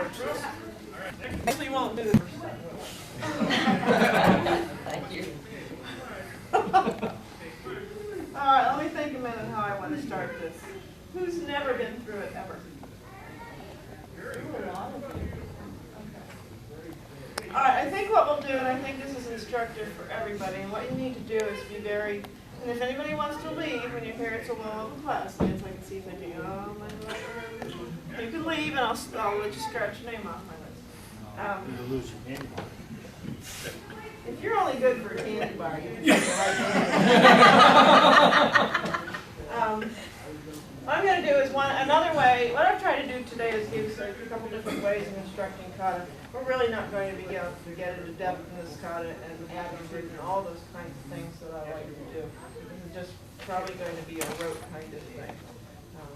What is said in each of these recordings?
first. Actually, you won't do the first time. Thank you. All right, let me think a minute how I want to start this. Who's never been through it ever? A lot of you. Okay. All right, I think what we'll do, and I think this is instructive for everybody, and what you need to do is be very, and if anybody wants to leave when you hear it's a low class, so I can see if they do, oh, my, you can leave, and I'll let you scratch your name off my list. If you're only good for a candy bar, you can take the right what I'm going to do is another way. What I've tried to do today is give a couple different ways of instructing kata. We're really not going to be able to get into depth in this kata and attitude and all those kinds of things that I like to do. This is just probably going to be a rote kind of thing,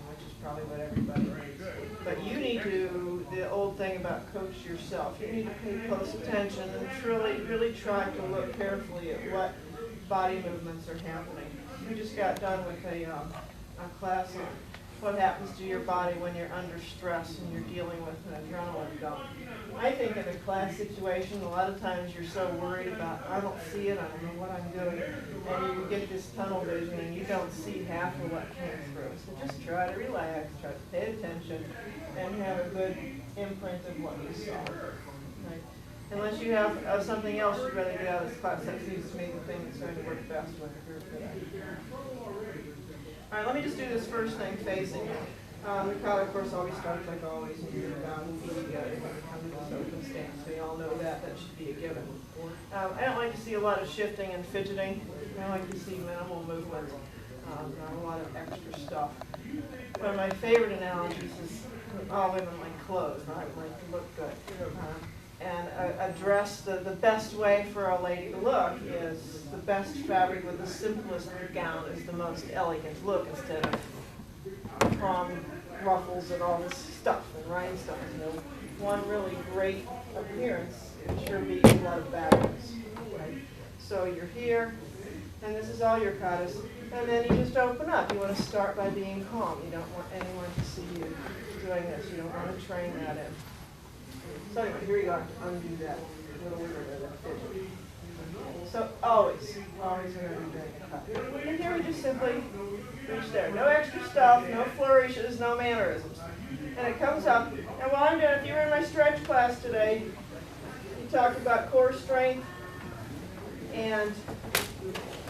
which is probably what everybody needs. But you need to, the old thing about coach yourself, you need to pay close attention and really try to look carefully at what body movements are happening. We just got done with a class on what happens to your body when you're under stress and you're dealing with an adrenaline dump. I think in a class situation, a lot of times you're so worried about, I don't see it, I don't know what I'm doing, and you get this tunnel vision and you don't see half of what came through. So just try to relax, try to pay attention, and have a good imprint of what you saw. Right? Unless you have something else you'd rather get out of this class, that seems to me the thing that's going to work best with a group today. All right, let me just do this first thing, facing. The kata, of course, always starts like always, and you're down and feet together when you come to this open stance. So you all know that should be a given. I don't like to see a lot of shifting and fidgeting. I like to see minimal movement, not a lot of extra stuff. One of my favorite analogies is all women like clothes, right? Like to look good. And a dress, the best way for a lady to look is the best fabric with the simplest gown is the most elegant look instead of prom ruffles and all this stuff and rhinestones. You know, one really great appearance it sure beats a lot of bad ones. Right? So you're here, and this is all your katas, and then you just open up. You want to start by being calm. You don't want anyone to see you doing this. You don't want to train that in. So anyway, here you go. Undo that. So always remember doing a cut. And here we just simply reach there. No extra stuff, no flourishes, no mannerisms. And it comes up. And while I'm doing, if you were in my stretch class today, you talked about core strength and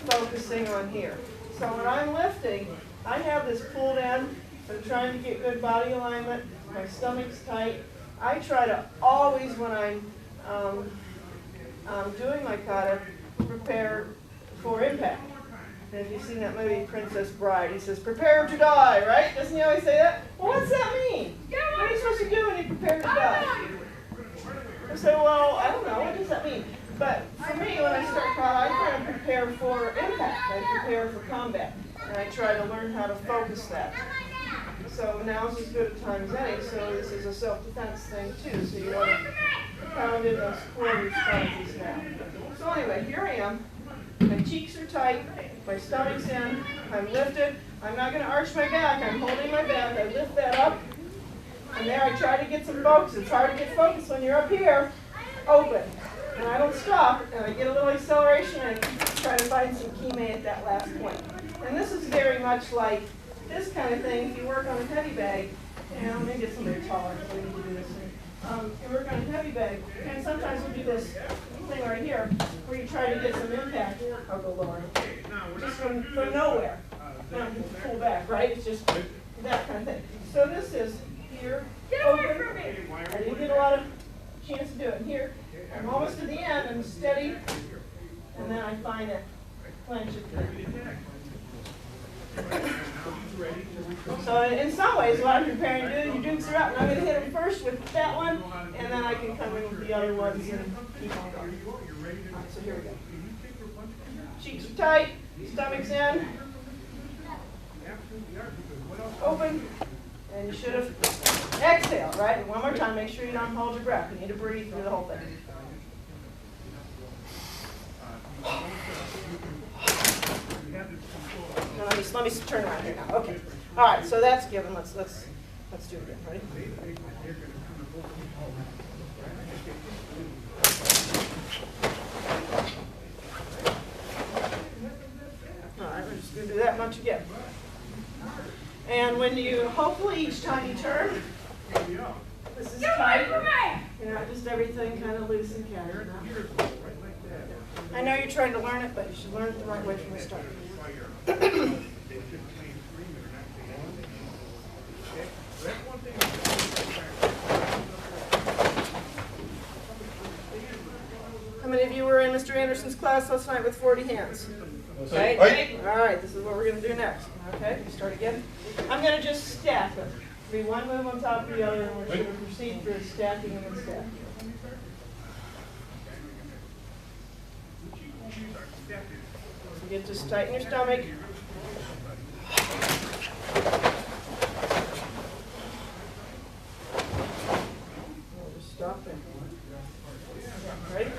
focusing on here. So when I'm lifting, I have this pulled in. I'm trying to get good body alignment. My stomach's tight. I try to always, when I'm doing my kata, prepare for impact. And if you've seen that movie, Princess Bride, he says, prepare to die, right? Doesn't he always say that? Well, what's that mean? What are you supposed to do when you prepare to die? I say, well, I don't know. What does that mean? But for me, when I start kata, I try to prepare for impact. I prepare for combat. And I try to learn how to focus that. So now's as good a time as any, so this is a self-defense thing too, so you want to pound in those core responses now. So anyway, here I am. My cheeks are tight, my stomach's in, I'm lifted. I'm not going to arch my back, I'm holding my back. I lift that up, and there I try to get some focus. It's hard to get focus when you're up here, open. And I don't stop, and I get a little acceleration and try to find some kime at that last point. And this is very much like this kind of thing. If you work on a heavy bag, and let me get somebody taller so we need to do this. You work on a heavy bag, and sometimes we'll do this thing right here, where you try to get some impact. I'll go lower. Just from nowhere. Now you can pull back, right? It's just that kind of thing. So this is here, open. I didn't get a lot of chance to do it. Here, I'm almost to the end, I'm steady, and then I find that clench at So in some ways, what I'm preparing to do, you dukes are up, and I'm going to hit them first with that one, and then I can come in with the other ones and keep on going. All right, so here we go. Cheeks are tight, stomach's in, open, and you should have exhaled, right? And one more time, make sure you don't hold your breath. You need to breathe through the whole thing. No, let me turn around here now. Okay. All right. So that's given. Let's do it again. Ready? much again. And when you, hopefully each time you turn, this is tight. You know, just everything kind of loose and catty. I know you're trying to learn it, but you should learn it the right way from the start. How many of you were in Mr. Anderson's class last night with 40 hands? Okay. All right, this is what we're going to do next. Okay, start again. I'm going to just stack them. Be one move on top of the other, and we're going to proceed through stacking and then stacking. So you just tighten your stomach. We'll just stop there. Right?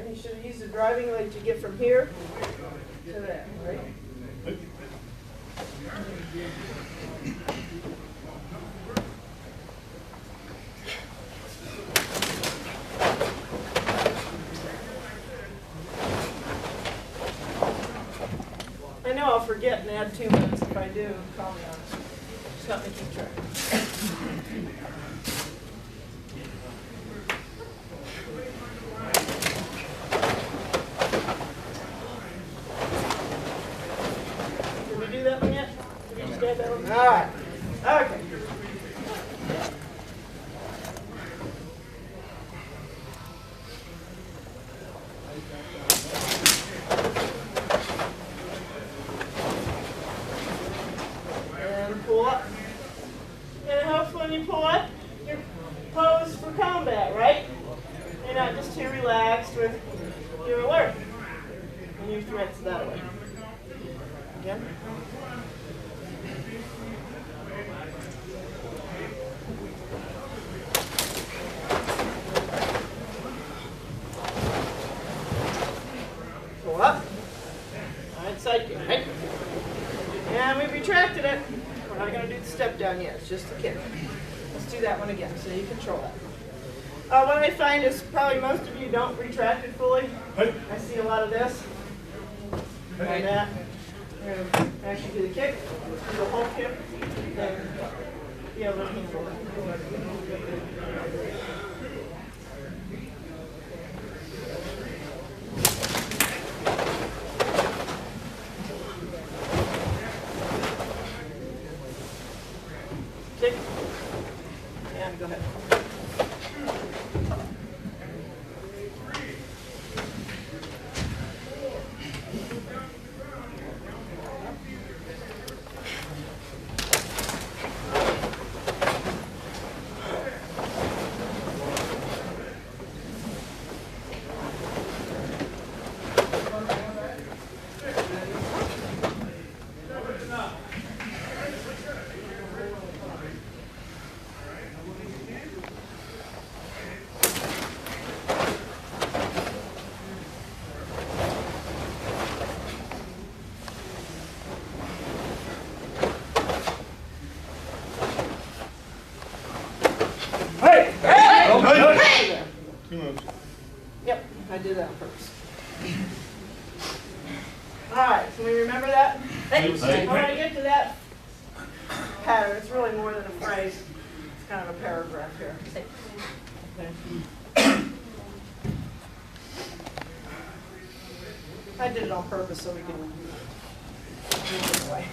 You should have used the driving leg to get from here to there, right? I know I'll forget and add 2 minutes. If I do, call me on it. Just help me keep track. Did we do that one yet? Did we just add that one? All right. Okay. Pull up. And hopefully when you pull up, you're posed for combat, right? You're not just too relaxed with your alert and your threats that way. Again. Pull up. All right, side kick, right? And we retracted it. We're not going to do the step down yet. It's just a kick. Let's do that one again so you control that. What I find is probably most of you don't retract it fully. I see a lot of this. And that. We're going to actually do the kick, do the whole kick, and be able to handle it. Kick. And go ahead. Yep, I did that on purpose. All right, so we remember that? I want to get to that pattern. It's really more than a phrase. It's kind of a paragraph here. Okay. I did it on purpose so we can move it away.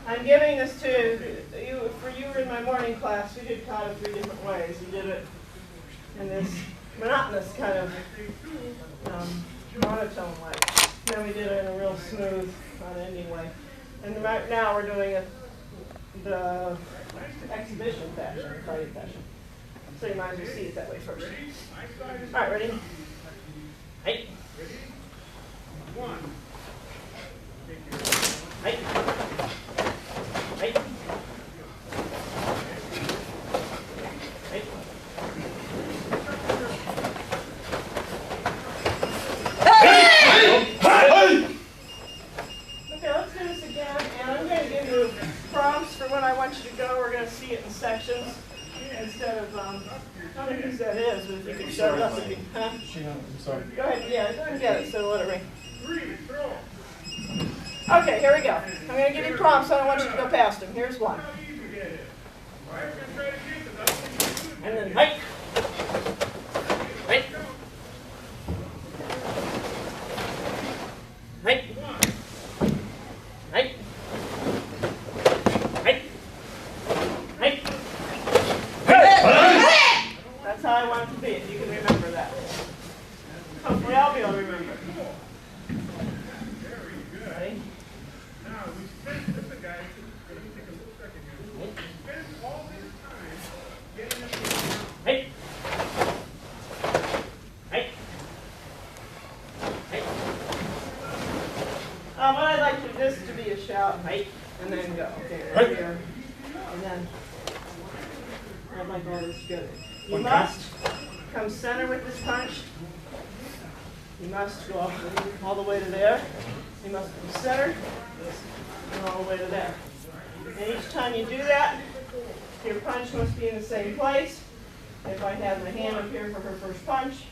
I'm giving this to you, for you in my morning class, we did Kata 3 different ways. We did it in this monotonous kind of monotone way. Then we did it in a real smooth, unending way. And right now we're doing it the exhibition fashion, fighting fashion. So you might as well see it that way first. All right, ready? Hey. Hey. Hey. Okay, let's do this again, and I'm going to give you prompts for when I want you to go. We're going to see it in sections instead of, I don't know whose that is, but if you could shut it up. Huh? I'm sorry. Go ahead, yeah, go ahead and get it, so let it ring. Okay, here we go. I'm going to give you prompts, I don't want you to go past them. Here's one. And then height. Height. Height. Height. Height. Height. That's how I want it to be, if you can remember that. Hopefully I'll be able to remember. Ready? Now, we spent, this guy, let me take a little second here. We spent all this time getting up here. Hey. Hey. Hey. What I'd like this to be a shout, hey, and then go. Okay, right here. And then I'd like all this together. You must come center with this punch. You must go all the way to there. You must come center and all the way to there. And each time you do that, your punch must be in the same place. If I have my hand up here for her first punch,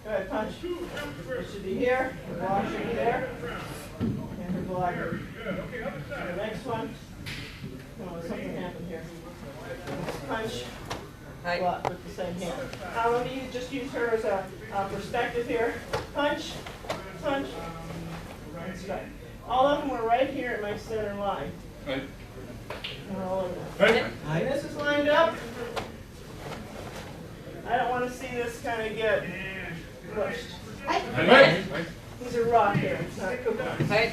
go ahead, punch. It should be here. Her block should be there. And her blocker. The next one. Oh, something happened here. Punch. Block with the same hand. Let me just use her as a perspective here. Punch. Punch. And strike. All of them were right here at my center line. Right. And all over there. Right. And this is lined up. I don't want to see this kind of get pushed. Right. These are rock here. It's not cookie. Right.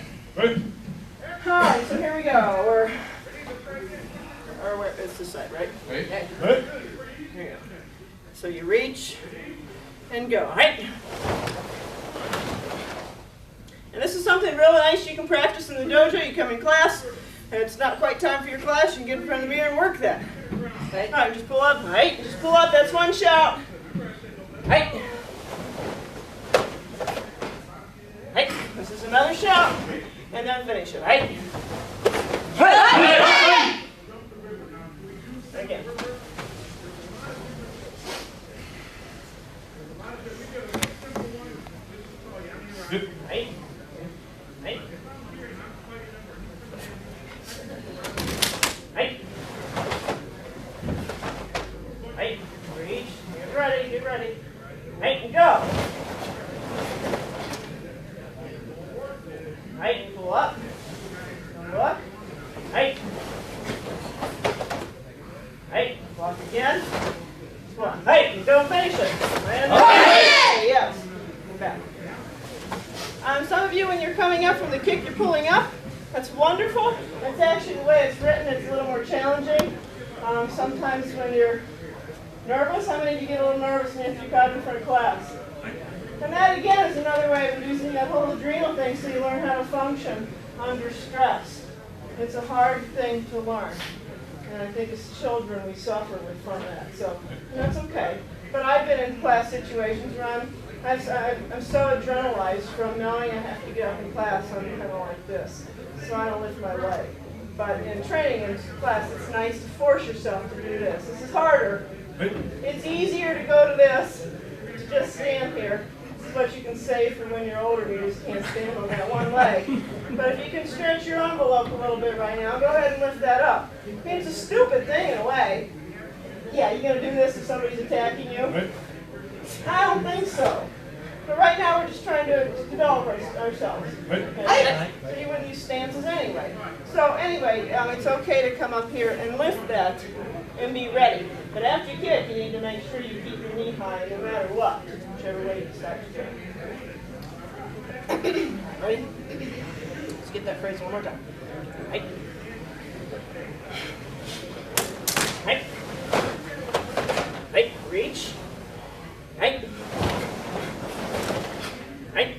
Alright, so here we go. Or where it's this side, right? Right. Here you go. So you reach and go. Right. And this is something really nice you can practice in the dojo. You come in class, and it's not quite time for your class, you can get in front of the mirror and work that. All right, just pull up. Right, just pull up. That's one shout. Right. Right. This is another shout, and then finish it. Right. Again. Right. Right. Right. Right. Reach. Get ready. Get ready. Right and go. Right. Pull up. Look. Right. Right. Walk again. Come on. Right. And go finish it. And okay. Yes. Go back. Some of you, when you're coming up from the kick, you're pulling up. That's wonderful. That's actually the way it's written. It's a little more challenging. Sometimes when you're nervous, how many of you get a little nervous if you're caught in front of class? And that, again, is another way of using that whole adrenal thing so you learn how to function under stress. It's a hard thing to learn. And I think as children, we suffer from that. So that's okay. But I've been in class situations where I'm so adrenalized from knowing I have to get up in class, I'm kind of like this. So I don't lift my leg. But in training in class, it's nice to force yourself to do this. This is harder. It's easier to go to this, to just stand here. This is what you can say for when you're older, you just can't stand on that one leg. But if you can stretch your envelope a little bit right now, go ahead and lift that up. I mean, it's a stupid thing in a way. Yeah, you're going to do this if somebody's attacking you? I don't think so. But right now we're just trying to develop ourselves. Okay? So you wouldn't use stances anyway. So anyway, it's okay to come up here and lift that and be ready. But after you kick, you need to make sure you keep your knee high no matter what, whichever way you decide to train. Ready? Let's get that phrase one more time. Right. Right. Right. Reach. Right. Right.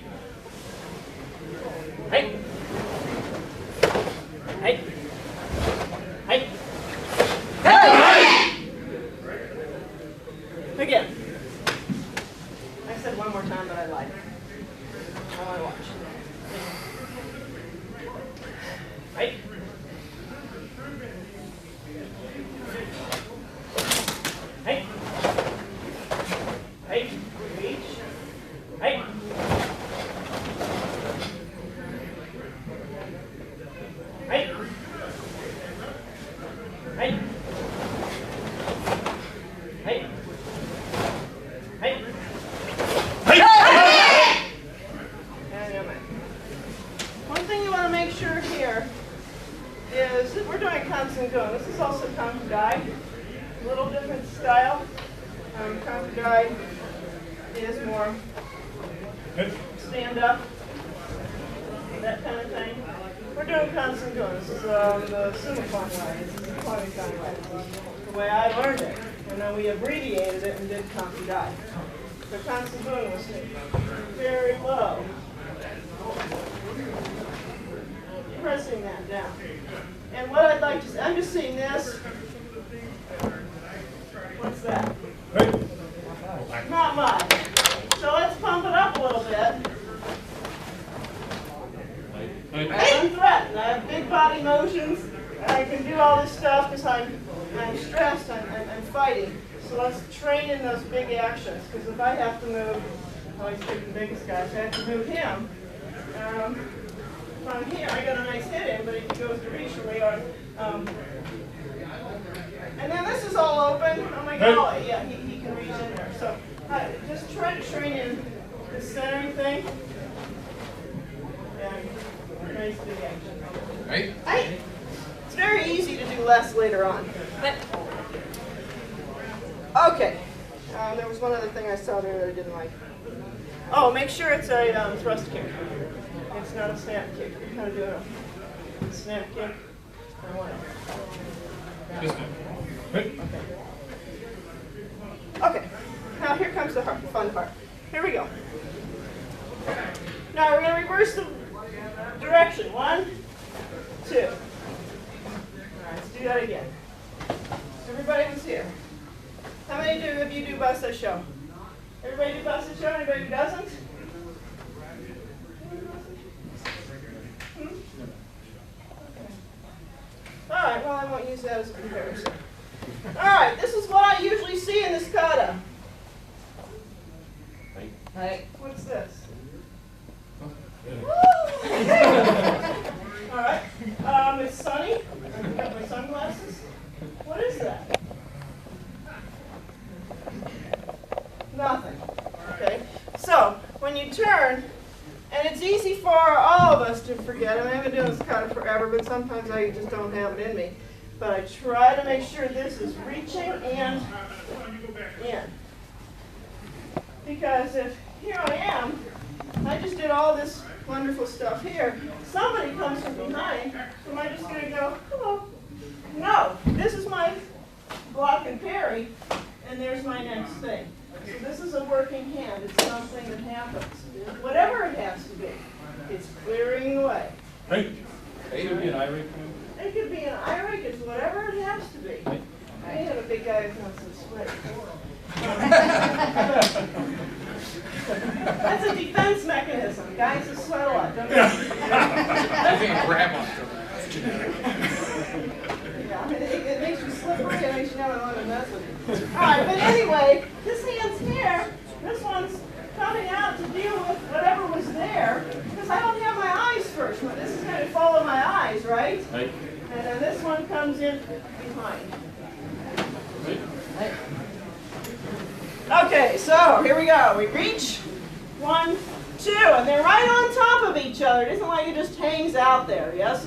Hey. Hey. Hey. One thing you want to make sure here is that we're doing Kangsoongoon. This is also Kangku, a little different style. Kangku is more stand up, that kind of thing. We're doing Kangsoongoon. This is the Symposium way. This is the Kwanmukan way. The way I learned it. And then we abbreviated it and did Kangku. So Kangsoongoon was very low. Pressing that down. And what I'd like to say, I'm just seeing this. What's that? Not much. So let's pump it up a little bit. I'm threatened. I have big body motions. I can do all this stuff because I'm stressed. I'm fighting. So let's train in those big actions. Because if I have to move, I always pick the biggest guy. If I have to move him, from here, I got a nice hit in, but if he goes to reach really hard. And then this is all open. Oh my God, yeah, he can reach in there. So just try to train in the centering thing. And nice big action. Right? It's very easy to do less later on. Okay. There was one other thing I saw there that I didn't like. Oh, make sure it's a thrust kick. It's not a snap kick. You're kind of doing a snap kick or whatever. Okay. Now here comes the fun part. Here we go. Now we're going to reverse the direction. 1, 2. All right, let's do that again. Everybody was here. How many of you do bus a show? Everybody do bus a show? Anybody who doesn't? All right, well, I won't use that as a comparison. All right, this is what I usually see in this kata. Hey. What's this? All right, it's sunny. I've got my sunglasses. What is that? Nothing. Okay, so when you turn, and it's easy for all of us to forget. I mean, I've been doing this kata forever, but sometimes I just don't have it in me. But I try to make sure this is reaching and in. Because if here I am, I just did all this wonderful stuff here. Somebody comes from behind, am I just going to go, hello? No, this is my block and parry, and there's my next thing. So this is a working hand. It's something that happens. Whatever it has to be, it's clearing the way. Hey. It could be an eye rake. It could be an eye rake. It's whatever it has to be. I have a big guy who wants to sweat. That's a defense mechanism. Guys that sweat a lot. Don't Yeah, it makes you slippery. It makes you never want to mess with it. All right, but anyway, this hand's here. This one's coming out to deal with whatever was there, because I don't have my eyes first. This is going to follow my eyes, right? Right. And then this one comes in behind. Right. Okay, so here we go. We reach, 1, 2, and they're right on top of each other. It isn't like it just hangs out there, yes?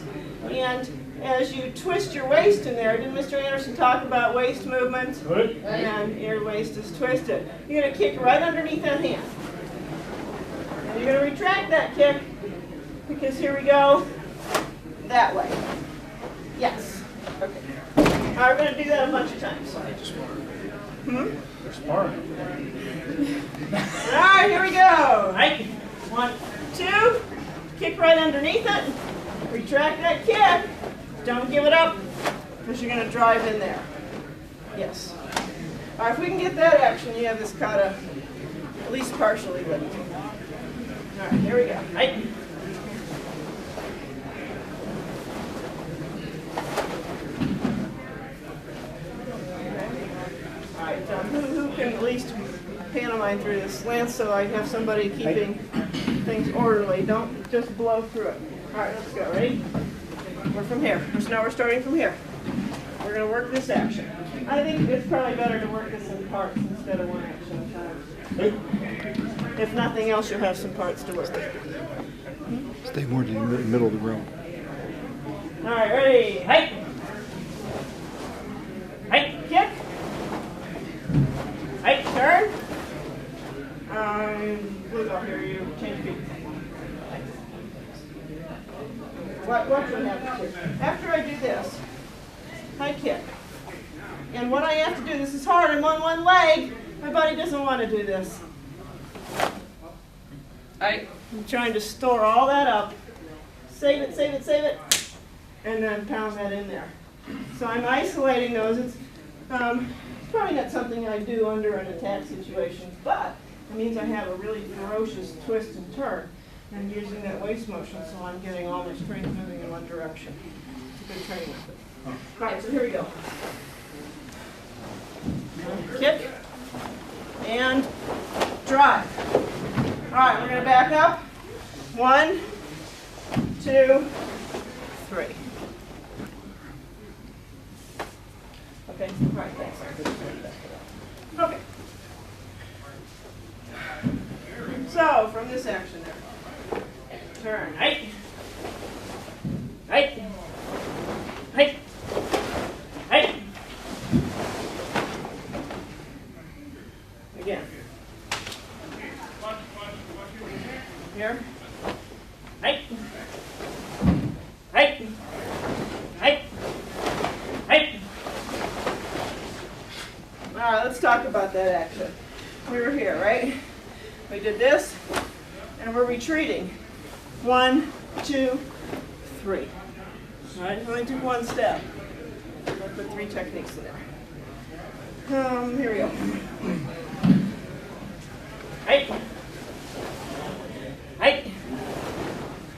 And as you twist your waist in there, didn't Mr. Anderson talk about waist movement? Good. And your waist is twisted. You're going to kick right underneath that hand. And you're going to retract that kick, because here we go, that way. Yes. Okay. All right, we're going to do that a bunch of times. They're sparring. All right, here we go. Right. 1, 2. Kick right underneath it. Retract that kick. Don't give it up, because you're going to drive in there. Yes. All right, if we can get that action, you have this kata at least partially lit. All right, here we go. Right. All right, who can at least pantomime through this slant so I have somebody keeping things orderly. Don't just blow through it. All right, let's go. Ready? We're from here. Now we're starting from here. We're going to work this action. I think it's probably better to work this in parts instead of one action at a time. If nothing else, you'll have some parts to work with. Stay more in the middle of the room. All right, ready? Hike. Hike, kick. Hike, turn. Blue ball here, you change feet. Watch what happens here. After I do this, high kick. And what I have to do, this is hard, I'm on one leg. My body doesn't want to do this. I'm trying to store all that up. Save it, save it, save it. And then pound that in there. So I'm isolating those. It's probably not something I do under an attack situation, but it means I have a really ferocious twist and turn. And using that waist motion, so I'm getting all my strength moving in one direction. It's a good training method. All right, so here we go. Kick and drive. All right, we're going to back up. 1, 2, 3. Okay, all right, thanks. Okay. So, from this action there, turn, height, height, height, height. Again. Here. Height, height, height, height. All right, let's talk about that action. We were here, right? We did this, and we're retreating. 1, 2, 3. All right, so I took one step. I put 3 techniques in there. Here we go. Height, height,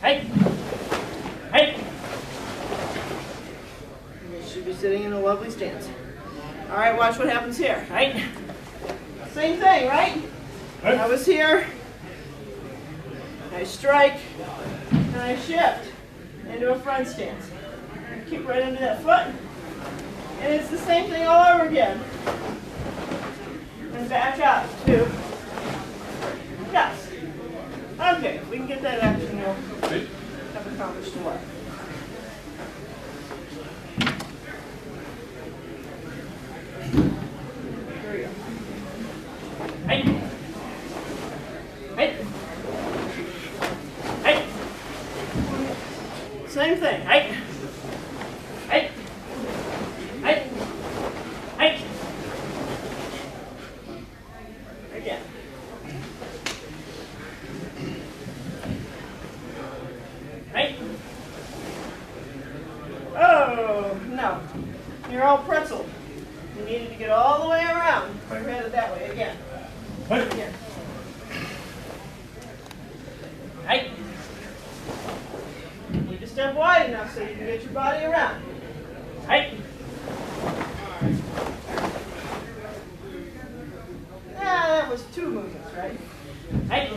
height, height. You should be sitting in a lovely stance. All right, watch what happens here. Height. Same thing, right? I was here, I strike, and I shift into a front stance. Kick right into that foot, and it's the same thing all over again. And back up, 2. Yes. Okay, if we can get that action, we'll have accomplished the work. Here we go. Hey. Hey. Hey. Same thing. Hey. Hey. Hey. Hey. Again. Hey. Oh, no. You're all pretzel. You needed to get all the way around. We're headed that way again. Again. Hey. You need to step wide enough so you can get your body around. Hey. That was 2 movements, right? Hey.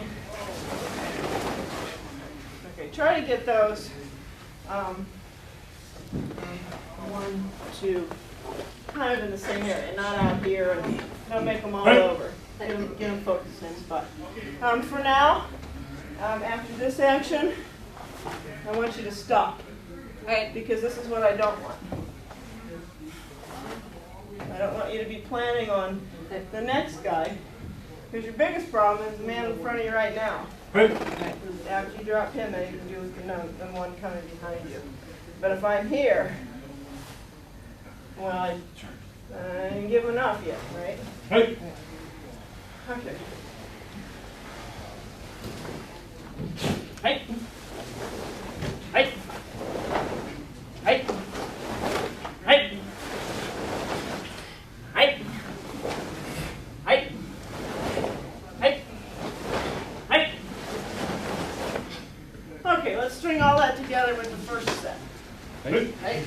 Okay, try to get those 1, 2, kind of in the same area, not out here, and don't make them all over. Get them focused in the same spot. For now, after this action, I want you to stop. Right? Because this is what I don't want. I don't want you to be planning on the next guy, because your biggest problem is the man in front of you right now. After you drop him, then you can do the one coming behind you. But if I'm here, well, I didn't give him enough yet, right? Hey. Okay. Hey. Hey. Hey. Hey. Hey. Hey. Hey. Hey. Okay, let's string all that together with the first set. Hey. Hey.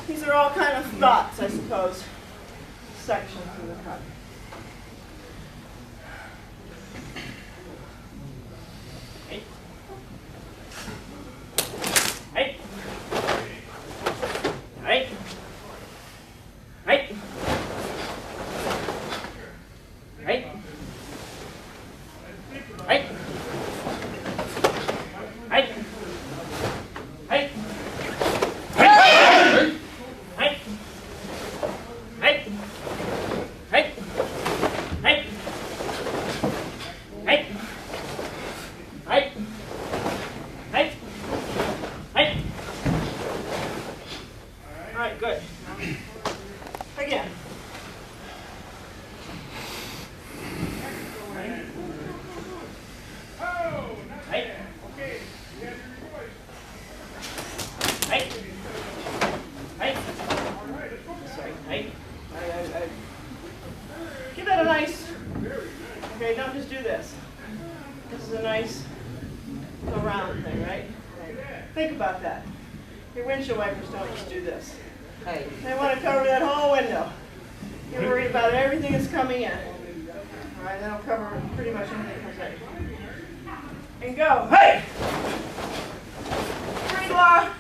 These are all kind of thoughts, I suppose, sections of the cut. Hey. Hey. Hey. Again. Oh, not Right. bad. Okay, you have your voice. Right. Right. All right, let's go. Sorry. Right. Give that a nice. Okay, don't just do this. This is a nice go round thing, right? Think about that. Your windshield wipers don't just do this. Hey. They want to cover that whole window. You're worried about everything that's coming in. All right, that'll cover pretty much anything comes in. And go. Hey! Breathe, Laura.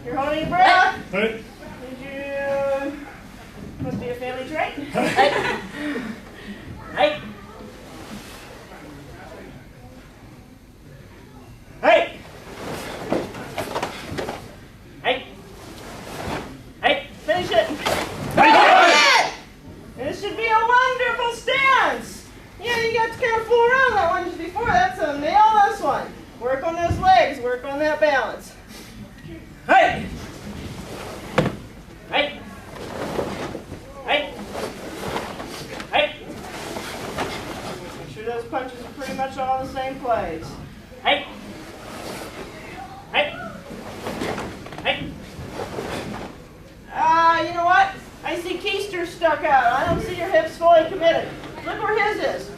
You're holding your breath. Hey. Did you? Must be a family trait. Hey. Hey. Hey. Hey. Hey. Finish it. This should be a wonderful stance. Yeah, you got to kind of fool around that one just before. That's a nail this one. Work on those legs. Work on that balance. Hey. Hey. Hey. Hey. Make sure those punches are pretty much all the same plays. Hey. Hey. Hey. You know what? I see keister stuck out. I don't see your hips fully committed. Look where his is.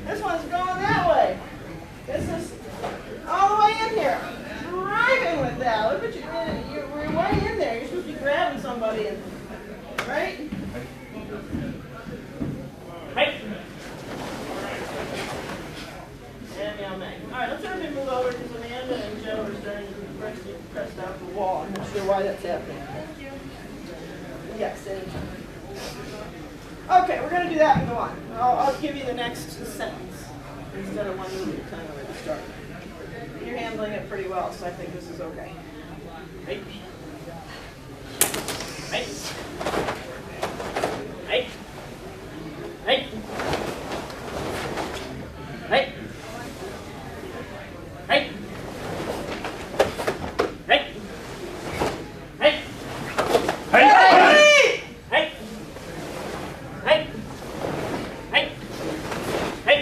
This one's going that way. This is all the way in here. Driving with that. Look what you're way in there. You're supposed to be grabbing somebody in, right? Right. And now Meg. All right, let's everybody move over because Amanda and Joe are starting to get pressed out the wall. I'm not sure why that's happening. Thank you. Yes, anytime. Okay, we're going to do that and go on. I'll give you the next sentence instead of one move at a time where to start. You're handling it pretty well, so I think this is okay. Right. Right. Right. Right. Right. Right. Right. Right. Hey! Hey! Hey! Hey! Hey!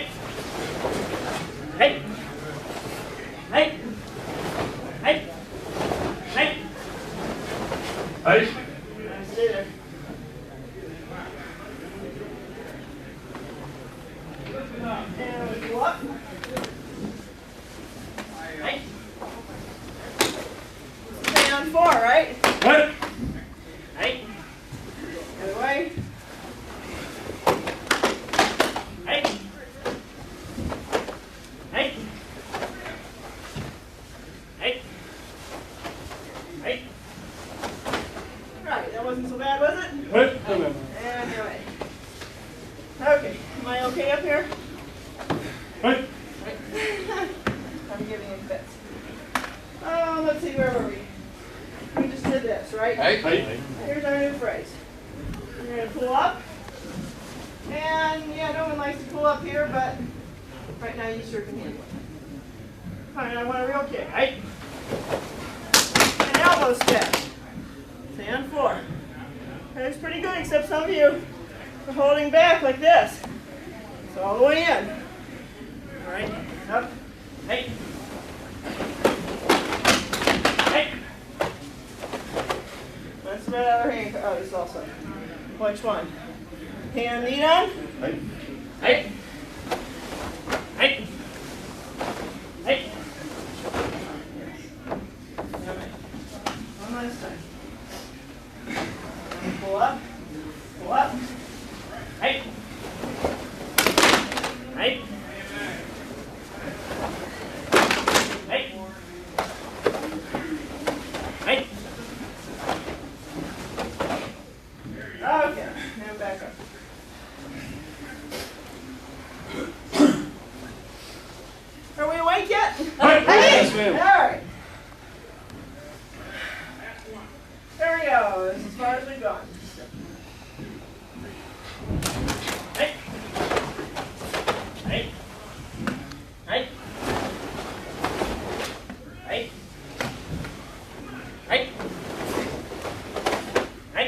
Hey! Hey! Hey! Hey! Hey. Stay there. And we go up. Hey! Stay on 4, right? What? Hey! Other way. Hey! Hey! Hey! Hey! Right, that wasn't so bad, was it? What? And you're right. Okay, am I okay up here? What? I'm giving him fits. Let's see, where were we? We just did this, right? Hey. Here's our new phrase. You're going to pull up. And yeah, no one likes to pull up here, but right now you sure can handle it. All right, I want a real kick. Right? An elbow step. Stay on 4. That's pretty good, except some of you are holding back like this. It's all the way in. All right, up. Hey. Hey. Let's spread out our hand. Oh, this also. Which one? Hand, knee down. Hey. Hey. Hey. Hey. All right. One last time. Pull up. Pull up. Hey. Hey. Hey. Hey. Okay, now back up. Are we awake yet? Hey. Yes, ma'am. All right. There we go. This is as far as we've gone. Hey. Hey. Hey. Hey. Hey. Hey.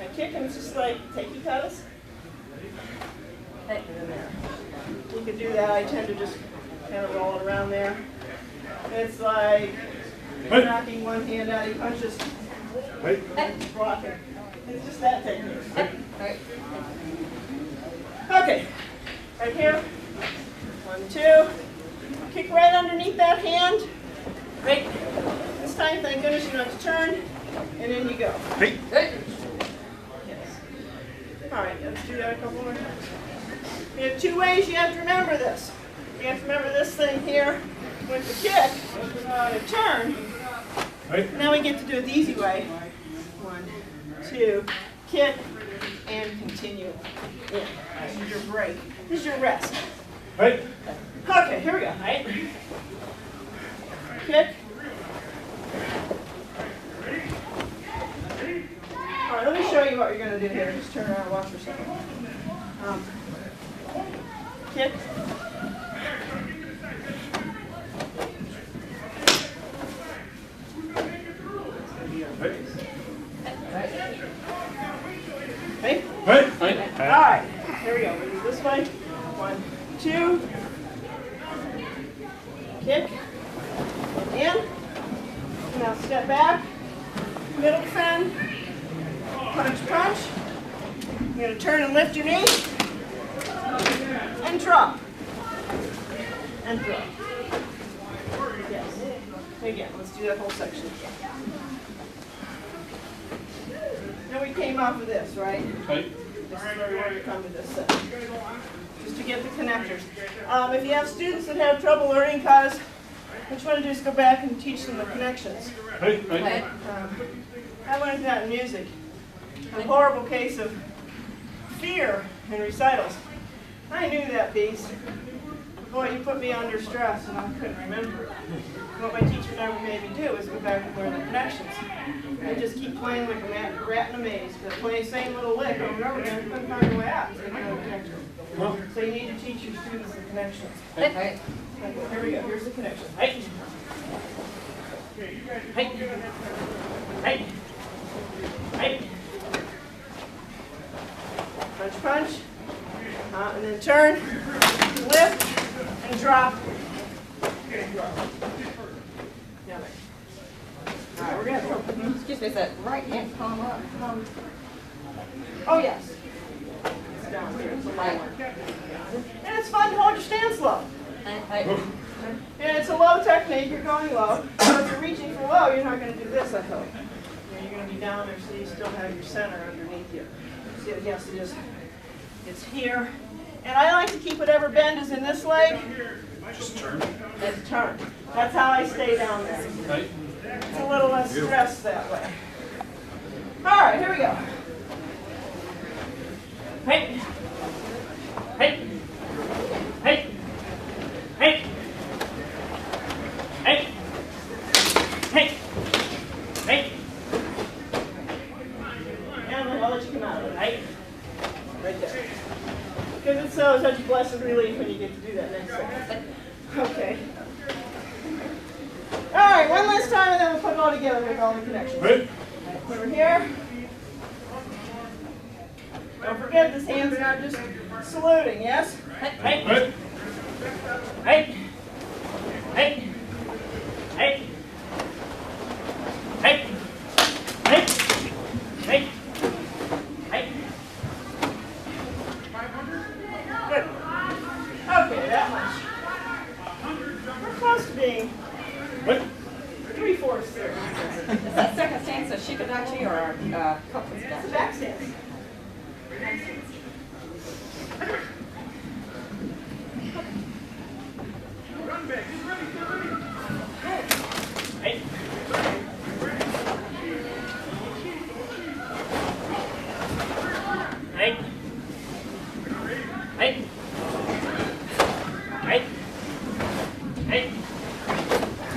I kick and it's just like takey katas. And in there. You could do that. I tend to just kind of roll it around there. It's like knocking one hand out. He punches. Blocking. It's just that technique. Okay. Right here. 1, 2. Kick right underneath that hand. Right. This time, thank goodness you don't have to turn. And in you go. Yes. All right, let's do that a couple more times. You have 2 ways you have to remember this. You have to remember this thing here with the kick, the turn. Right. Now we get to do it the easy way. 1, 2, kick, and continue. Yeah. This is your break. This is your rest. Right. Okay, here we go. Right. Kick. All right, let me show you what you're going to do here. Just turn around and watch for a second. Kick. Okay? Right. All right, here we go. We'll do this way. 1, 2. Kick. In. Now step back. Middle defend. Punch, punch. You're going to turn and lift your knee. And drop. And drop. Yes. Again, let's do that whole section. Now we came off of this, right? Right. This is where we want to come to this section. Just to get the connectors. If you have students that have trouble learning katas, what you want to do is go back and teach them the connections. Right. I learned that in music. A horrible case of fear in recitals. I knew that piece. Boy, you put me under stress and I couldn't remember it. What my teacher never made me do is go back and learn the connections. I just keep playing like a rat in a maze, but play the same little lick over and over again and couldn't find a way out. So you know the connection. So you need to teach your students the connections. Okay, here we go. Here's the connection. Hey. Hey. Hey. Hey. Punch, punch. And then turn, lift, and drop. And drop. Down there. All right, we're going to Excuse me, is that right hand palm up? Oh, yes. It's down here. It's a low one. And it's fun to hold your stance low. And it's a low technique. You're going low. So if you're reaching for low, you're not going to do this, I hope. You're going to be down there so you still have your center underneath you. So yes, it's here. And I like to keep whatever bend is in this leg. Just turn. That's turn. That's how I stay down there. Right. It's a little less stress that way. All right, here we go. Hey. Hey. Hey. Hey. Hey. Hey. Hey. And I'll let you come out of it, right? Right there. Because it's such a blessed relief when you get to do that next second. Okay. All right, one last time, and then we'll put it all together with all the connections. Right. Over here. Don't forget, this hand's not just saluting, yes? Hey. Right. Hey. Hey. Hey. Hey. Hey. Hey. Hey. Good. Okay, that much. We're close to being Right. 3/4 there. Is that second stance a shikadachi or a couple It's a stance? back stance. Run back. Get ready. Get ready. Go. Hey. Hey. Hey. Hey. Hey. Hey.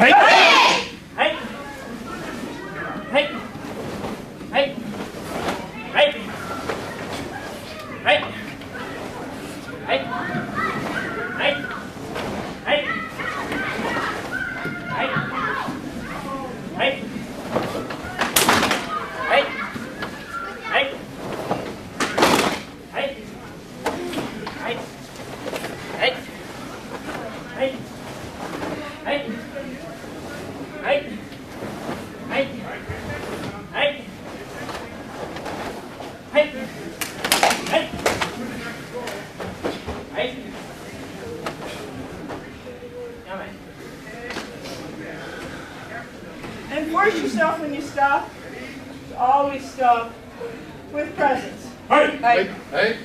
Hey. Hey. Hey. Hey. And force yourself when you stop to always stop with presence. Hey! Hey. Hey!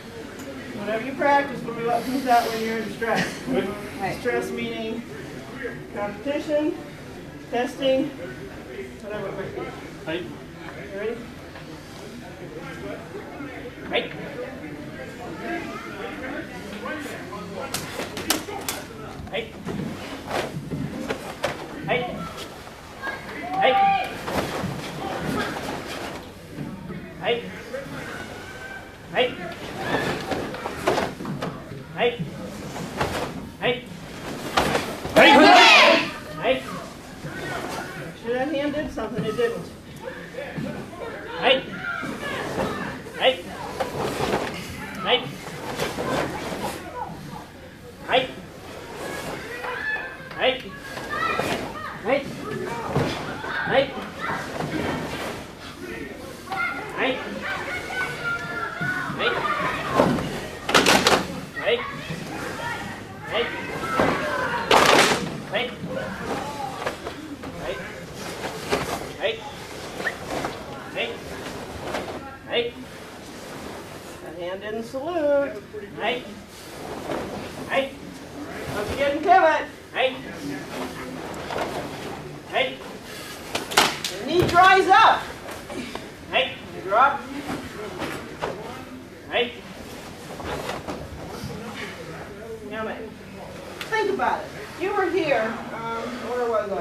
Whatever you practice will be what comes out when you're in stress. Hey. Stress meaning competition, testing, whatever it might be. Hey! You ready? Hey! Hey! Hey! Hey! Hey! Hey! Hey! Hey! Hey! Sure that hand did something, it didn't. Hey! Hey! Hey! Hey! Hey! Hey! Hey! Hey! Hey! Hey! Hey! Hey! Hey! Hey! Hey! That hand didn't salute. Hey! Hey! Don't forget and pivot. Hey! Hey! Your knee dries up. Hey! You drop. Hey! Now, think about it. You were here. Where was I?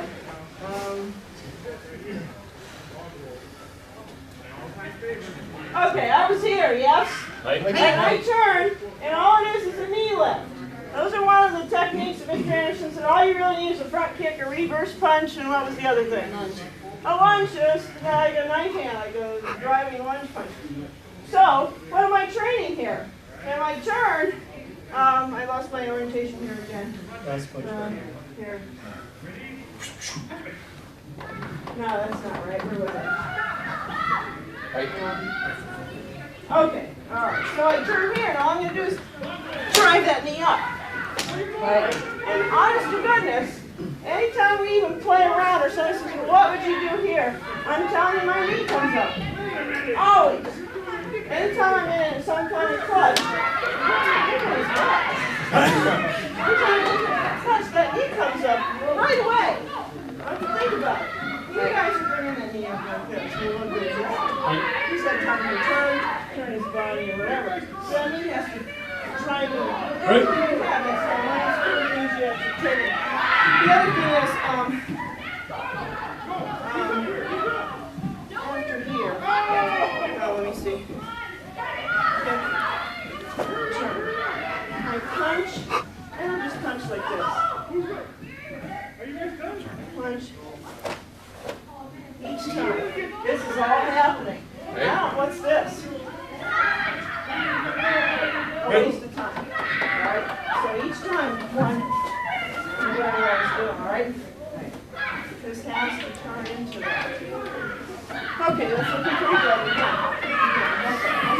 Okay, I was here, yes? Hey! And I turned, and all it is a knee lift. Those are one of the techniques that Mr. Anderson said, all you really need is a front kick, a reverse punch, and what was the other thing? A lunge, just like a knife hand, like a driving lunge punch. So, what am I training here? And I turn, I lost my orientation here again. Here. No, that's not right. Where was I? Okay, all right. So I turn here, and all I'm going to do is drive that knee up. Right. And honest to goodness, anytime we even play around or someone says, well, what would you do here? I'm telling you my knee comes up. Always. Anytime I'm in some kind of clutch, that knee comes up right away. I have to think about it. You guys are bringing that knee up like this. You look at this. He's got time to turn his body or whatever. So that knee has to try to everything you have. That's the last two things you have to take. The other thing is, after here. Oh, let me see. I punch, and I'll just punch like this. Punch. Each time. This is all happening. Now, what's this? A waste of time. Alright? So each time, one, whatever I was doing, alright? This has to turn into that. Okay, let's look at pretty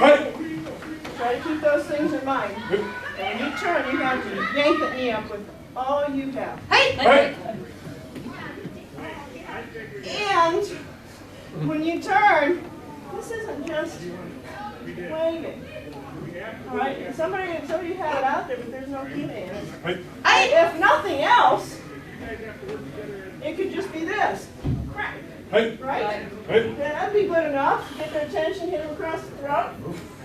good. Try to keep those things in mind. And when you turn, you have to yank the knee up with all you have. Hey. And when you turn, this isn't just waving. All right? Somebody had it out there, but there's no key in it. If nothing else, it could just be this. Crack. Right? That'd be good enough. Get their attention, hit them across the throat.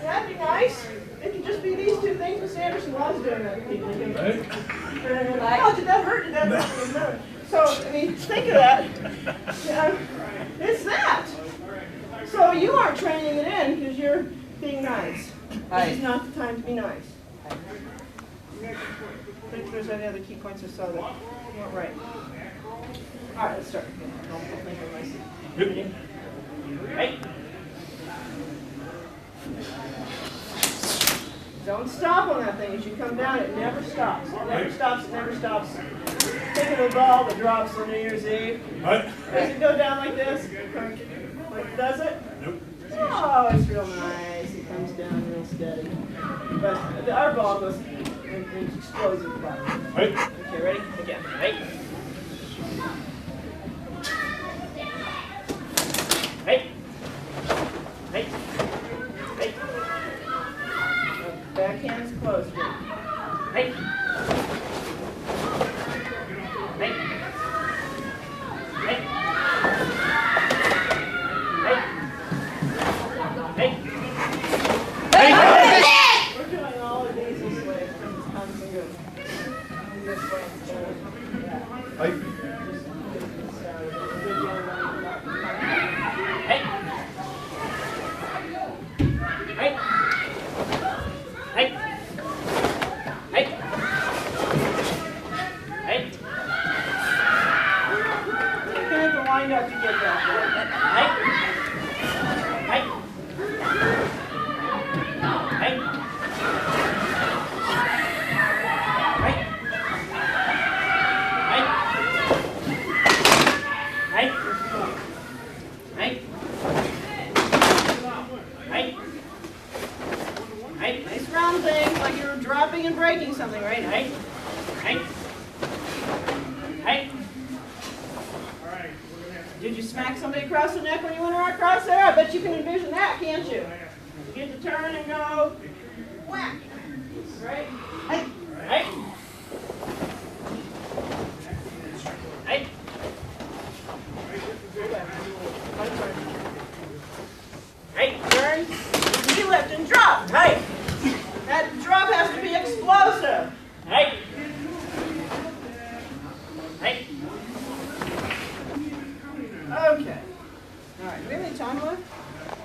That'd be nice. It could just be these two things. Miss Anderson loves doing that to people. Oh, did that hurt? Did that hurt? So, I mean, think of that. It's that. So you aren't training it in because you're being nice. This is not the time to be nice. I think there's any other key points I saw that weren't right. All right, let's start. I'll think of my seat. Hey. Don't stop on that thing. As you come down, it never stops. It never stops. It never stops. Think of the ball that drops on New Year's Eve. Does it go down like this? Like, does it? Nope. Oh, it's real nice. It comes down real steady. But our ball goes and explodes at the bottom. Okay, ready? Again. Hey. kind of to get back there. Hey. Hey. Hey. Nice round thing, like you were dropping and breaking something, right? Hey. Hey. Hey. Did you smack somebody across the neck when you went across there? I bet you can envision that, can't you? You get to turn and go whack, right? Hey. Hey. Hey. Hey, turn, knee lift and drop. Hey. That drop has to be explosive. Hey. Hey. Okay. All right, we have any time left?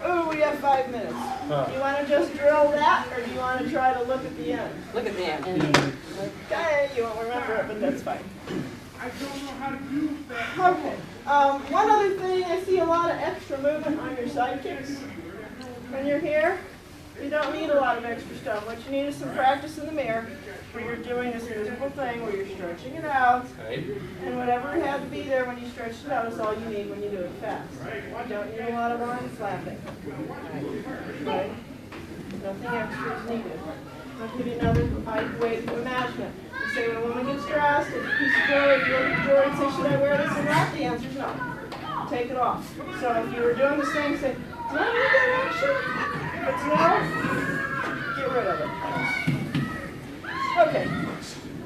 Oh, we have 5 minutes. Do you want to just drill that, or do you want to try to look at the end? Look at that. Okay, you won't remember it, but that's fine. I don't know how to use that. Okay. One other thing, I see a lot of extra movement on your side kicks. When you're here, you don't need a lot of extra stuff. What you need is some practice in the mirror where you're doing this physical thing where you're stretching it out. And whatever had to be there when you stretched it out is all you need when you do it fast. You don't need a lot of arm flapping. Right? Nothing extra is needed. I'll give you another way to imagine it. You say when a woman gets dressed, it's a piece of jewelry, if you look at jewelry and say, should I wear this or not? The answer is no. Take it off. So if you were doing this thing, say, do I need that action? If it's no, get rid of it. Okay.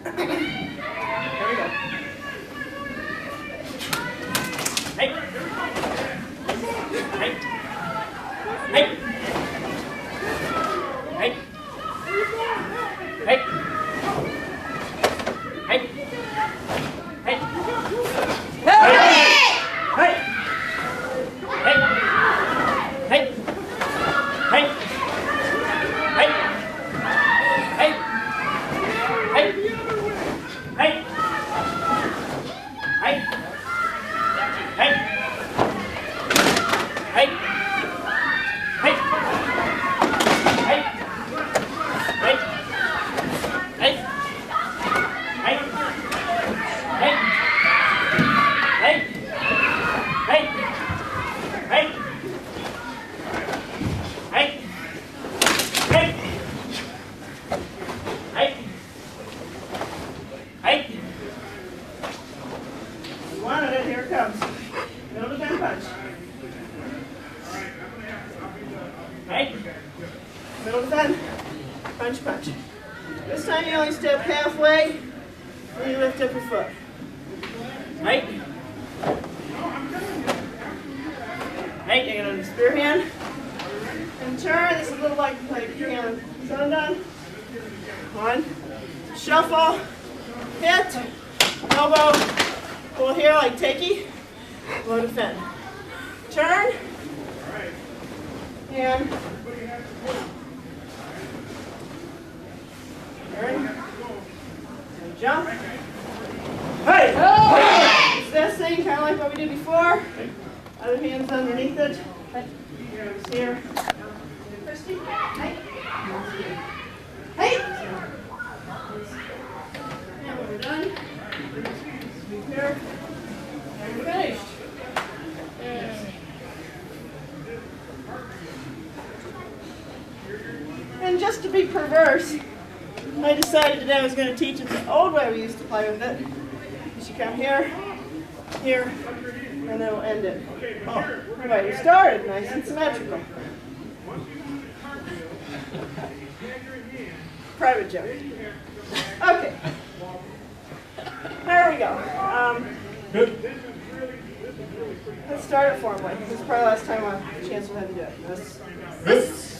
Here we go. Hey. Hey. Hey. Hey. Hey. Hey. Hey. Hey. Hey. Hey. Middle defend. Punch, punch. This time you only step halfway, and you lift up your foot. Right? Right, you're going to spear hand. And turn. This is a little like hand. So done. One. Shuffle. Hit. Elbow. Pull here like takey. Low defend. Turn. And turn. And jump. Hey! Oh! It's this thing, kind of like what we did before. Other hand's underneath it. Here. Christy. Hey. Hey! And when we're done, here. And we're finished. And just to be perverse, I decided today I was going to teach it the old way we used to play with it. You should come here, here, and then we'll end it. Oh, right, we started nice and symmetrical. Private joke. Okay. There we go. Let's start it formally. This is probably the last time I have a chance we'll have to do it. This.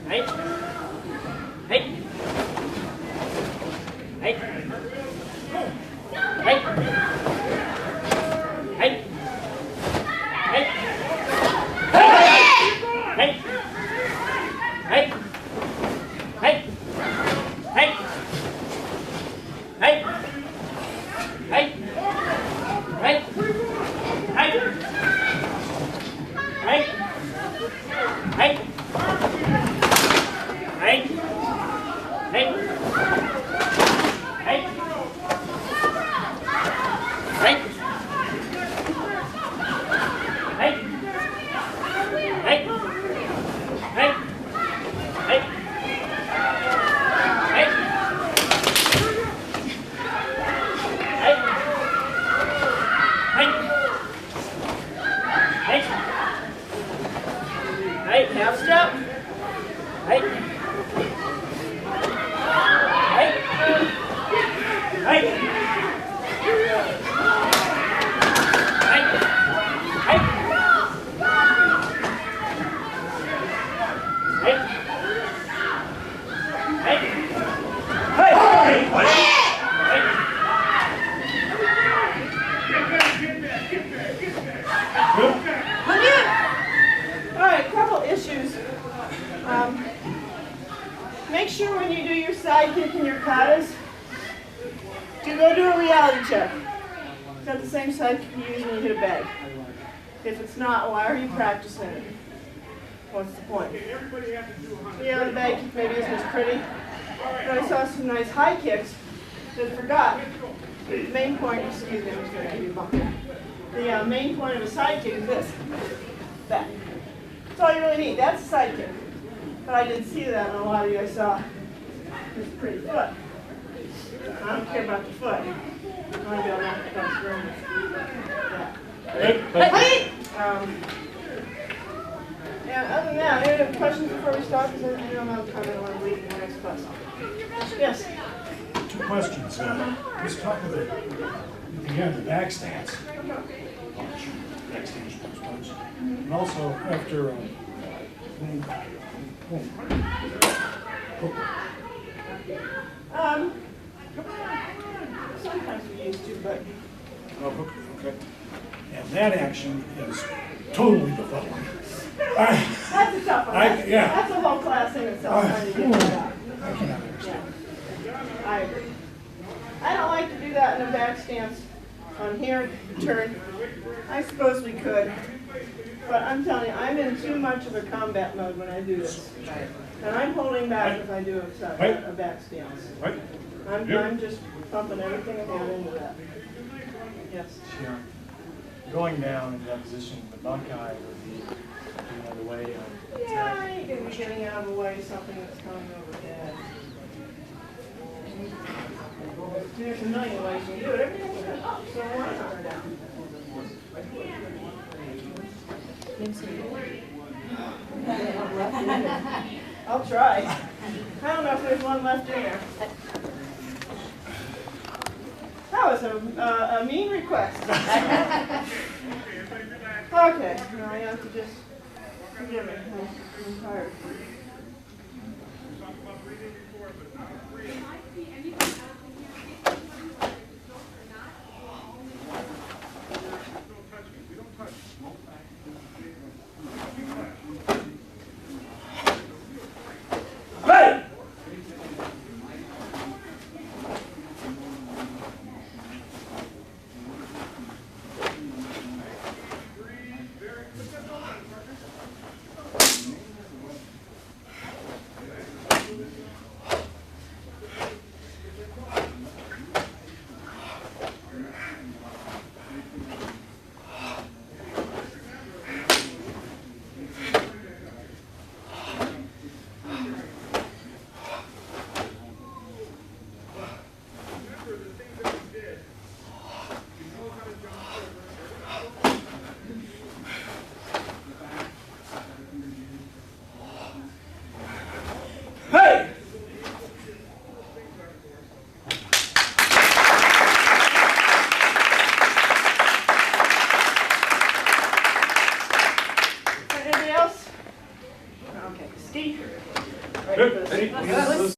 Hey. Hey. Hey. Hey. Hey. Hey. Hey. All right, couple issues. Make sure when you do your sidekick and your katas, to go do a reality check. Is that the same sidekick you use when you hit a bag? If it's not, why are you practicing it? What's the point? Yeah, the bag kick maybe isn't as pretty. But I saw some nice high kicks that forgot. The main point, excuse me, I'm just going to give you a bump. The main point of a side kick is this. That. That's all you really need. That's a side kick. But I didn't see that in a lot of you. I saw this pretty foot. I don't care about the foot. I want to be able to knock across the room. Hey! And other than that, any other questions before we start? Because I don't have time. I want to leave in the next class. Yes? Two questions. Let's talk about the back stance. Back stance, punch. And also after sometimes we used to, but okay. And that action is totally the following. that's a tough one. Yeah. That's a whole class in itself trying to get that out. I cannot understand. I agree. I don't like to do that in a back stance on here, turn. I suppose we could. But I'm telling you, I'm in too much of a combat mode when I do this. And I'm holding back if I do a back stance. Right? I'm just pumping everything I got into that. Yes. Sure. Going down into that position, the bunkai would be getting out of the way of Yeah, I ain't gonna be getting out of the way of something that's coming overhead. There's a million ways you can do it. Everything's up, so why not down? I'll try. I don't know if there's one left in there. That was a mean request. Okay, now I have to just forgive me. I'm tired. Anybody else? Okay, Steve. Ready for this?